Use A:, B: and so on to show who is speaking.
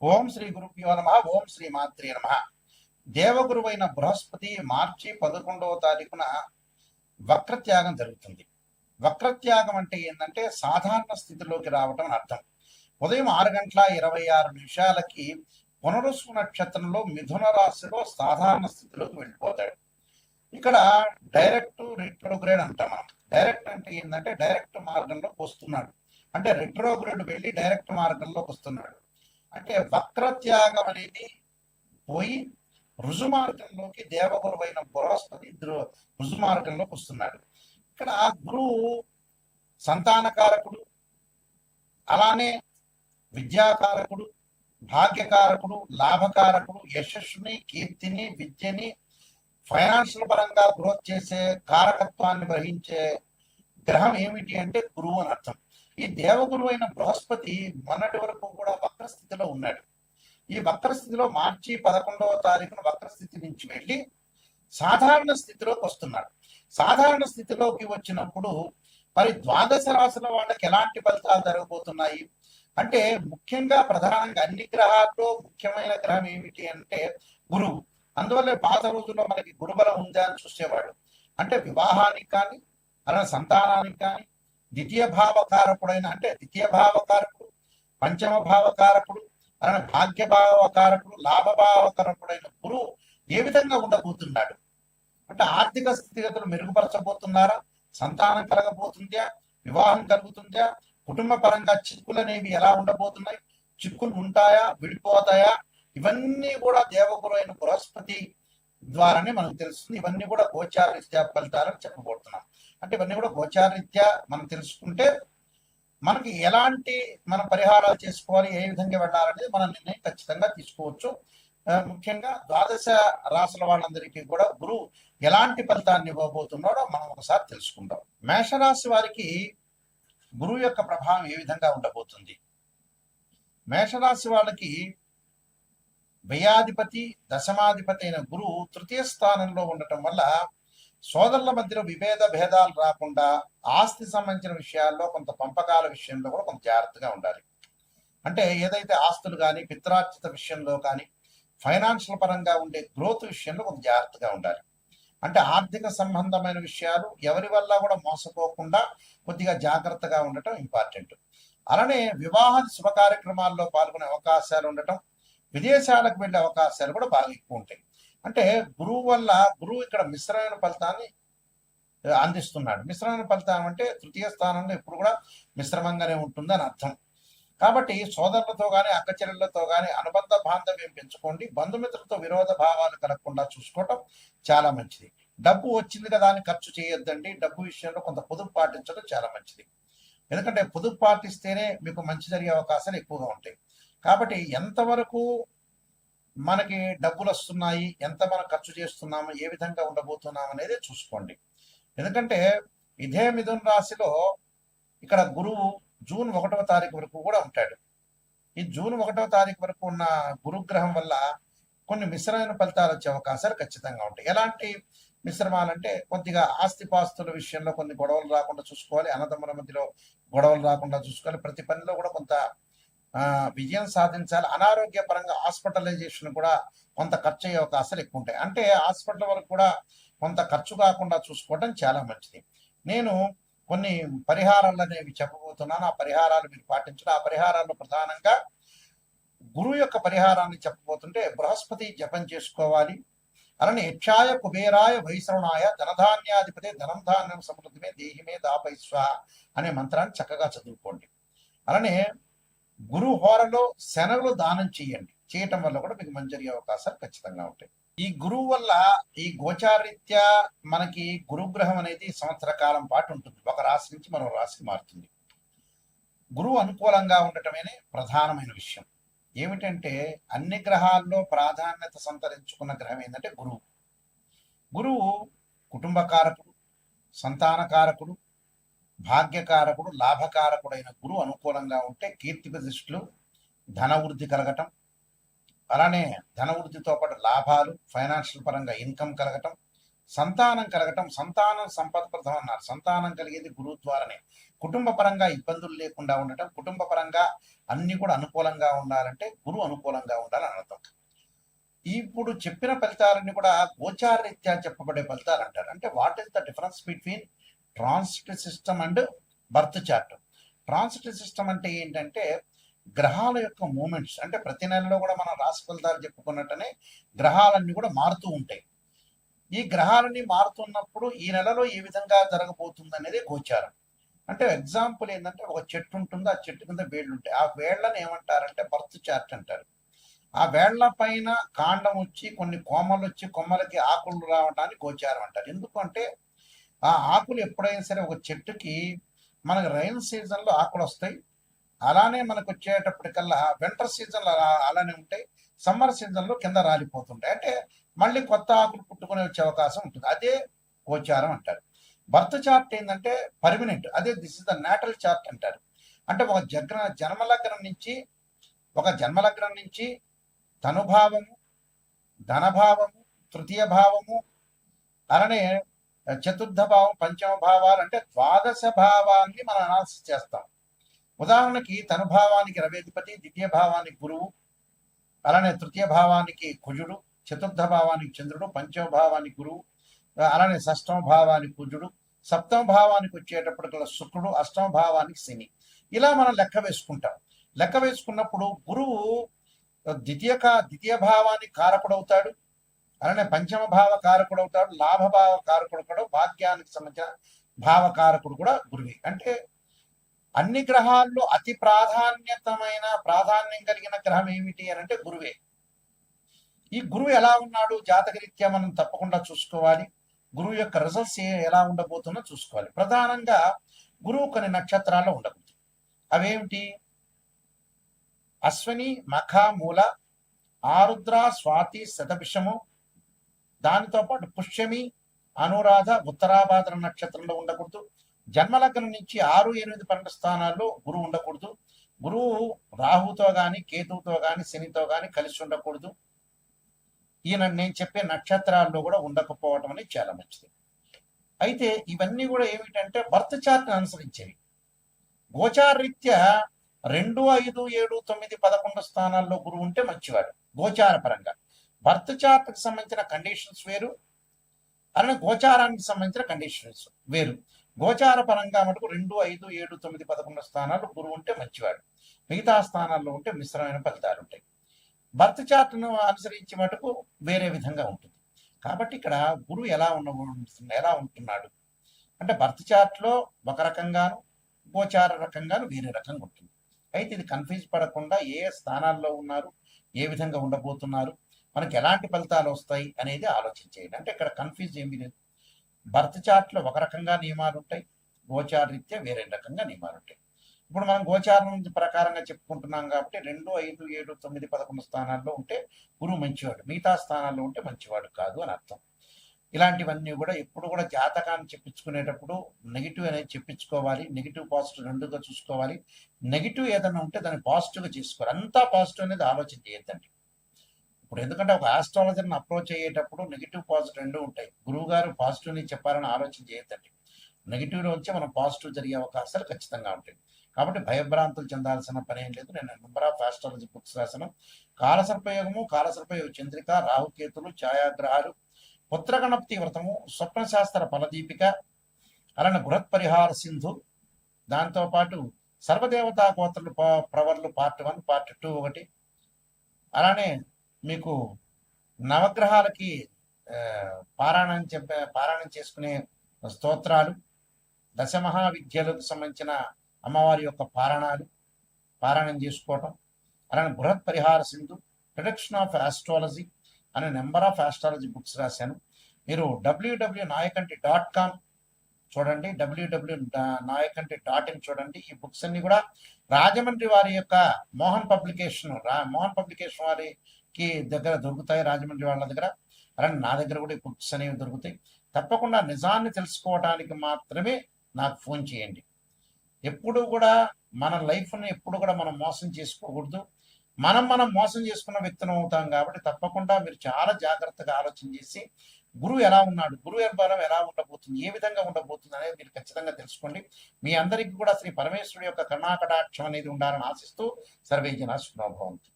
A: ఓం శ్రీ గురుభ్యో నమ. ఓం శ్రీ మాత్రే నమ. దేవగురువైన బృహస్పతి మార్చి 11వ తారీఖున వక్రత్యాగం జరుగుతుంది. వక్రత్యాగం అంటే ఏంటంటే సాధారణ స్థితిలోకి రావటం అని అర్థం. ఉదయం 6:26 పునరుసు నక్షత్రంలో మిథున రాశిలో సాధారణ స్థితిలోకి వెళ్ళిపోతాడు. ఇక్కడ డైరెక్ట్ రిట్రోగ్రేడ్ అంటాం మనం. డైరెక్ట్ అంటే ఏంటంటే డైరెక్ట్ మార్గంలోకి వస్తున్నాడు, అంటే రిట్రోగ్రేడ్ వెళ్ళి డైరెక్ట్ మార్గంలోకి వస్తున్నాడు. అంటే వక్రత్యాగం అనేది పోయి రుజుమార్గంలోకి దేవగురువైన బృహస్పతి రుజుమార్గంలోకి వస్తున్నాడు. ఇక్కడ గురువు సంతానకారకుడు, అలానే విద్యాకారకుడు, భాగ్యకారకుడు, లాభకారకుడు, యశస్సుని, కీర్తిని, విద్యని, ఫైనాన్షియల్ పరంగా గ్రోత్ చేసే కారకత్వాన్ని వహించే గ్రహం ఏమిటి అంటే గురువు అని అర్థం. ఈ దేవగురువు అయిన బృహస్పతి మొన్నటి వరకు కూడా వక్రస్థితిలో ఉన్నాడు. ఈ వక్రస్థితిలో మార్చి 11వ తారీఖున వక్రస్థితి నుంచి వెళ్ళి సాధారణ స్థితిలోకి వస్తున్నాడు. సాధారణ స్థితిలోకి వచ్చినప్పుడు మరి ద్వాదశ రాశుల వాళ్ళకి ఎలాంటి ఫలితాలు జరగబోతున్నాయి అంటే, ముఖ్యంగా ప్రధానంగా అన్ని గ్రహాల్లో ముఖ్యమైన గ్రహం ఏమిటి అంటే గురువు. అందువల్ల పాత రోజుల్లో మనకి గురుబలం ఉందా అని చూసేవాడు. అంటే వివాహానికి కానీ అలా సంతానానికి కానీ ద్వితీయ భావకారకుడైన, అంటే ద్వితీయ భావకారకుడు, పంచమ భావకారకుడు, అలానే భాగ్య భావకారకుడు, లాభభావకారకుడైన గురువు ఏ విధంగా ఉండబోతున్నాడు అంటే ఆర్థిక స్థితిగతులు మెరుగుపరచబోతున్నారా, సంతానం కలగబోతుందా, వివాహం కలుగుతుందా, కుటుంబ పరంగా చిక్కులు అనేవి ఎలా ఉండబోతున్నాయి, చిక్కులు ఉంటాయా, విడిపోతాయా, ఇవన్నీ కూడా దేవగురు అయిన బృహస్పతి ద్వారానే మనకు తెలుస్తుంది. ఇవన్నీ కూడా గోచారరీత్యా ఫలితాలని చెప్పబోతున్నాం. అంటే ఇవన్నీ కూడా గోచారరీత్యా మనం తెలుసుకుంటే మనకి ఎలాంటి మన పరిహారాలు చేసుకోవాలి, ఏ విధంగా వెళ్ళాలనేది మన నిర్ణయం ఖచ్చితంగా తీసుకోవచ్చు. ముఖ్యంగా ద్వాదశ రాశుల వాళ్ళందరికీ కూడా గురువు ఎలాంటి ఫలితాన్ని ఇవ్వబోతున్నాడో మనం ఒకసారి తెలుసుకుందాం. మేషరాశి వారికి గురువు యొక్క ప్రభావం ఏ విధంగా ఉండబోతుంది. మేషరాశి వాళ్ళకి వ్యయాధిపతి, దశమాధిపతి అయిన గురువు తృతీయ స్థానంలో ఉండటం వల్ల సోదరుల మధ్యలో విభేద భేదాలు రాకుండా ఆస్తి సంబంధించిన విషయాల్లో కొంత పంపకాల విషయంలో కూడా కొంత జాగ్రత్తగా ఉండాలి. అంటే ఏదైతే ఆస్తులు కానీ పిత్రార్జిత విషయంలో కానీ ఫైనాన్షియల్ పరంగా ఉండే గ్రోత్ విషయంలో కొంత జాగ్రత్తగా ఉండాలి. అంటే ఆర్థిక సంబంధమైన విషయాలు ఎవరి వల్ల కూడా మోసపోకుండా కొద్దిగా జాగ్రత్తగా ఉండటం ఇంపార్టెంట్. అలానే వివాహ శుభ కార్యక్రమాల్లో పాల్గొనే అవకాశాలు ఉండటం, విదేశాలకు వెళ్ళే అవకాశాలు కూడా బాగా ఎక్కువ ఉంటాయి. అంటే గురువు ఇక్కడ మిశ్రమైన ఫలితాన్ని అందిస్తున్నాడు. మిశ్రమైన ఫలితం అంటే తృతీయ స్థానంలో ఎప్పుడు కూడా మిశ్రమంగానే ఉంటుంది అని అర్థం. కాబట్టి సోదరులతో కానీ అక్కచెల్లెళ్లతో కానీ అనుబంధ బాంధవ్యం పెంచుకోండి. బంధుమిత్రులతో విరోధ భావాలు కలగకుండా చూసుకోవటం చాలా మంచిది. డబ్బు వచ్చింది కదా అని ఖర్చు చేయొద్దండి. డబ్బు విషయంలో కొంత పొదుపు పాటించడం చాలా మంచిది. ఎందుకంటే పొదుపు పాటిస్తేనే మీకు మంచి జరిగే అవకాశాలు ఎక్కువగా ఉంటాయి. కాబట్టి ఎంతవరకు మనకి డబ్బులు వస్తున్నాయి, ఎంత మనం ఖర్చు చేస్తున్నాము, ఏ విధంగా ఉండబోతున్నాం అనేది చూసుకోండి. ఎందుకంటే ఇదే మిథున రాశిలో ఇక్కడ గురువు జూన్ 1వ తారీఖు వరకు కూడా ఉంటాడు. ఈ జూన్ 1వ తారీఖు వరకు ఉన్న గురుగ్రహం వల్ల కొన్ని మిశ్రమైన ఫలితాలు వచ్చే అవకాశాలు ఖచ్చితంగా ఉంటాయి. ఎలాంటి మిశ్రమాలంటే కొద్దిగా ఆస్తిపాస్తుల విషయంలో కొన్ని గొడవలు రాకుండా చూసుకోవాలి. అన్నదమ్ముల మధ్యలో గొడవలు రాకుండా చూసుకోవాలి. ప్రతి పనిలో కూడా కొంత విజయం సాధించాలి. అనారోగ్య పరంగా హాస్పిటలైజేషన్ కూడా కొంత ఖర్చు అయ్యే అవకాశాలు ఎక్కువ ఉంటాయి. అంటే హాస్పిటల్ వరకు కూడా కొంత ఖర్చు కాకుండా చూసుకోవడం చాలా మంచిది. నేను కొన్ని పరిహారాలు అనేవి చెప్పబోతున్నాను. ఆ పరిహారాలు మీరు పాటించడం. ఆ పరిహారాల్లో ప్రధానంగా గురువు యొక్క పరిహారాన్ని చెప్పబోతుంటే బృహస్పతి జపం చేసుకోవాలి. అలానే యక్షాయ కుబేరాయ వైశ్రవణాయ ధనధాన్యాధిపతి ధనం ధాన్యం సమృద్ధిమే దేహిమే దాపైస్వ అనే మంత్రాన్ని చక్కగా చదువుకోండి. అలానే గురు హోరలో శనగలు దానం చేయటం వల్ల కూడా మీకు మంచి జరిగే అవకాశాలు ఖచ్చితంగా ఉంటాయి. ఈ గురువు వల్ల ఈ గోచారీత్యా మనకి గురుగ్రహం అనేది సంవత్సర కాలం పాటు ఉంటుంది. ఒక రాశి నుంచి మరో రాశికి మారుతుంది. గురువు అనుకూలంగా ఉండటమే ప్రధానమైన విషయం. ఏమిటంటే అన్ని గ్రహాల్లో ప్రాధాన్యత సంతరించుకున్న గ్రహం ఏంటంటే గురువు. గురువు కుటుంబకారకుడు, సంతానకారకుడు, భాగ్యకారకుడు, లాభకారకుడైన గురువు అనుకూలంగా ఉంటే కీర్తి ప్రతిష్టలు, ధన వృద్ధి కలగటం, అలానే ధన వృద్ధితో పాటు లాభాలు, ఫైనాన్షియల్ పరంగా ఇన్కమ్ కలగటం, సంతానం కలగటం, సంతానం సంపద ప్రదం అన్నారు. సంతానం కలిగేది గురువు ద్వారానే. కుటుంబ పరంగా ఇబ్బందులు లేకుండా ఉండటం, కుటుంబ పరంగా అన్ని కూడా అనుకూలంగా ఉండాలంటే గురువు అనుకూలంగా ఉండాలని అర్థం. ఇప్పుడు చెప్పిన ఫలితాలన్నీ కూడా గోచార రీత్యా చెప్పబడే ఫలితాలు అంటారు. అంటే what is the difference between transit system and birth chart? Transit system అంటే ఏంటంటే గ్రహాల యొక్క మూమెంట్స్. అంటే ప్రతి నెలలో కూడా మనం రాశి ఫలితాలు చెప్పుకున్నట్టనే గ్రహాలన్నీ కూడా మారుతూ ఉంటాయి. ఈ గ్రహాలన్నీ మారుతున్నప్పుడు ఈ నెలలో ఏ విధంగా జరగబోతుంది అనేది గోచారం. అంటే ఎగ్జాంపుల్ ఏంటంటే ఒక చెట్టు ఉంటుంది, ఆ చెట్టు కింద వేళ్ళు ఉంటాయి. ఆ వేళ్లను ఏమంటారంటే బర్త్ చార్ట్ అంటారు. ఆ వేళ్ల పైన కాండం వచ్చి కొన్ని కొమ్మలు వచ్చి కొమ్మలకి ఆకులు రావడానికి గోచారం అంటారు. ఎందుకంటే ఆ ఆకులు ఎప్పుడైనా సరే ఒక చెట్టుకి మనకు రైన్ సీజన్లో ఆకులు వస్తాయి, అలానే మనకు వచ్చేటప్పటికల్లా వింటర్ సీజన్లో అలానే ఉంటాయి, సమ్మర్ సీజన్లో కింద రాలిపోతుంటాయి. అంటే మళ్ళీ కొత్త ఆకులు పుట్టుకునే వచ్చే అవకాశం ఉంటుంది. అదే గోచారం అంటారు. బర్త్ చార్ట్ ఏంటంటే పర్మనెంట్, అదే this is the natal chart అంటారు. అంటే ఒక జన్మలగ్నం నుంచి తనుభావము, ధనభావము, తృతీయ భావము, అలానే చతుర్థ భావం, పంచమ భావాలు అంటే ద్వాదశ భావాన్ని మనం అనాలిసిస్ చేస్తాం. ఉదాహరణకి తనుభావానికి రవేధిపతి, ద్వితీయ భావానికి గురువు, అలానే తృతీయ భావానికి కుజుడు, చతుర్థ భావానికి చంద్రుడు, పంచమ భావానికి గురువు, అలానే షష్టమ భావానికి కుజుడు, సప్తమ భావానికి వచ్చేటప్పటికల్లా శుక్రుడు, అష్టమ భావానికి శని. ఇలా మనం లెక్క వేసుకుంటాం. లెక్క వేసుకున్నప్పుడు గురువు ద్వితీయ భావానికి కారకుడవుతాడు, అలానే పంచమ భావ కారకుడు అవుతాడు, లాభభావ కారకుడు కూడా, భాగ్యానికి సంబంధించిన భావకారకుడు కూడా గురువే. అంటే అన్ని గ్రహాల్లో అతి ప్రాధాన్యం కలిగిన గ్రహం ఏమిటి అని అంటే గురువే. ఈ గురువు ఎలా ఉన్నాడు జాతకరీత్యా మనం తప్పకుండా చూసుకోవాలి. గురువు యొక్క రిజల్ట్స్ ఎలా ఉండబోతుందో చూసుకోవాలి. ప్రధానంగా గురువు కొన్ని నక్షత్రాల్లో ఉండబోతుంది. అవేమిటి? అశ్విని, మఖ, మూల, ఆరుద్ర, స్వాతి, శతభిషము, దానితో పాటు పుష్యమి, అనురాధ, ఉత్తరాభాద్ర నక్షత్రంలో ఉండకూడదు. జన్మలగ్నం నుంచి 6, 8, 12 స్థానాల్లో గురువు ఉండకూడదు. గురువు రాహుతో గాని, కేతువుతో గాని, శనితో గాని కలిసి ఉండకూడదు. నేను చెప్పే నక్షత్రాల్లో కూడా ఉండకపోవటం అనేది చాలా మంచిది. అయితే ఇవన్నీ కూడా ఏమిటంటే బర్త్ చార్ట్ని అనుసరించేవి. గోచార రీత్యా 2, 5, 7, 9, 11 స్థానాల్లో గురువు ఉంటే మంచివాడు గోచార పరంగా. బర్త్ చార్ట్కి సంబంధించిన కండిషన్స్ వేరు, అలానే గోచారానికి సంబంధించిన కండిషన్స్ వేరు. గోచార పరంగా మటుకు 2, 5, 7, 9, 11 స్థానాలు గురువు ఉంటే మంచివాడు, మిగతా స్థానాల్లో ఉంటే మిశ్రమైన ఫలితాలు ఉంటాయి. బర్త్ చార్ట్ను అనుసరించి మటుకు వేరే విధంగా ఉంటుంది. కాబట్టి ఇక్కడ గురువు ఎలా ఉంటున్నాడు అంటే బర్త్ చార్ట్లో ఒక రకంగాను, గోచార రకంగాను వేరే రకంగా ఉంటుంది. అయితే ఇది కన్ఫ్యూజ్ పడకుండా ఏ స్థానాల్లో ఉన్నారు, ఏ విధంగా ఉండబోతున్నారు, మనకి ఎలాంటి ఫలితాలు వస్తాయి అనేది ఆలోచించేయండి. అంటే ఇక్కడ కన్ఫ్యూజ్ ఏమీ లేదు. బర్త్ చార్ట్లో ఒక రకంగా నియమాలు ఉంటాయి, గోచార రీత్యా వేరే రకంగా నియమాలు ఉంటాయి. ఇప్పుడు మనం గోచారం ప్రకారంగా చెప్పుకుంటున్నాం కాబట్టి 2, 5, 7, 9, 11 స్థానాల్లో ఉంటే గురువు మంచివాడు, మిగతా స్థానాల్లో ఉంటే మంచివాడు కాదు అని అర్థం. ఇలాంటివన్నీ కూడా ఎప్పుడు కూడా జాతకాన్ని చెప్పించుకునేటప్పుడు నెగిటివ్ అనేది చెప్పించుకోవాలి. నెగిటివ్ పాజిటివ్ రెండుగా చూసుకోవాలి. నెగిటివ్ ఏదైనా ఉంటే దాన్ని పాజిటివ్గా చేసుకోవాలి. అంతా పాజిటివ్ అనేది ఆలోచన చేయొద్దండి. ఇప్పుడు ఎందుకంటే ఒక ఆస్ట్రాలజర్ని అప్రోచ్ అయ్యేటప్పుడు నెగిటివ్ పాజిటివ్ రెండు ఉంటాయి. గురువు గారు పాజిటివ్ని చెప్పాలని ఆలోచన చేయొద్దండి. నెగిటివ్లో వచ్చి మనం పాజిటివ్ జరిగే అవకాశాలు ఖచ్చితంగా ఉంటాయి. కాబట్టి భయభ్రాంతులు చెందాల్సిన పని ఏం లేదు. నేను నెంబర్ ఆఫ్ ఆస్ట్రాలజీ బుక్స్ రాశాను. కాలసర్పయోగము, కాలసర్పయోగ చంద్రిక, రాహుకేతులు, ఛాయాగ్రహాలు, పుత్రగణపతి వ్రతము, స్వప్నశాస్త్ర ఫలదీపిక, అలానే బృహత్ పరిహార సింధు, దాంతోపాటు సర్వదేవతా గోత్రులు ప్రవర్లు పార్ట్ 1, పార్ట్ 2 ఒకటి, అలానే మీకు నవగ్రహాలకి పారాయణం చేసుకునే స్తోత్రాలు, దశమహావిద్యలకు సంబంధించిన అమ్మవారి యొక్క పారాయణం చేసుకోవటం, అలానే బృహత్ పరిహార సింధు, ప్రొడక్షన్ ఆఫ్ ఆస్ట్రాలజీ అనే నెంబర్ ఆఫ్ ఆస్ట్రాలజీ బుక్స్ రాశాను. మీరు www.nayakanti.com చూడండి, www.nayakanti.in చూడండి. ఈ బుక్స్ అన్ని కూడా రాజమండ్రి వారి యొక్క మోహన్ పబ్లికేషన్ వారికి దగ్గర దొరుకుతాయి, రాజమండ్రి వాళ్ళ దగ్గర. అలానే నా దగ్గర కూడా ఈ బుక్స్ అనేవి దొరుకుతాయి. తప్పకుండా నిజాన్ని తెలుసుకోవడానికి మాత్రమే నాకు ఫోన్ చేయండి. ఎప్పుడు కూడా మన లైఫ్ని ఎప్పుడు కూడా మనం మోసం చేసుకోకూడదు. మనం మోసం చేసుకున్న వ్యక్తులం అవుతాం. కాబట్టి తప్పకుండా మీరు చాలా జాగ్రత్తగా ఆలోచన చేసి గురువు ఎలా ఉన్నాడు, గురువు బలం ఎలా ఉండబోతుంది, ఏ విధంగా ఉండబోతుంది అనేది మీరు ఖచ్చితంగా తెలుసుకోండి. మీ అందరికీ కూడా శ్రీ పరమేశ్వరుడి యొక్క కరుణాకటాక్షం అనేది ఉండాలని ఆశిస్తూ సర్వే జన సుఖనో భవంతు.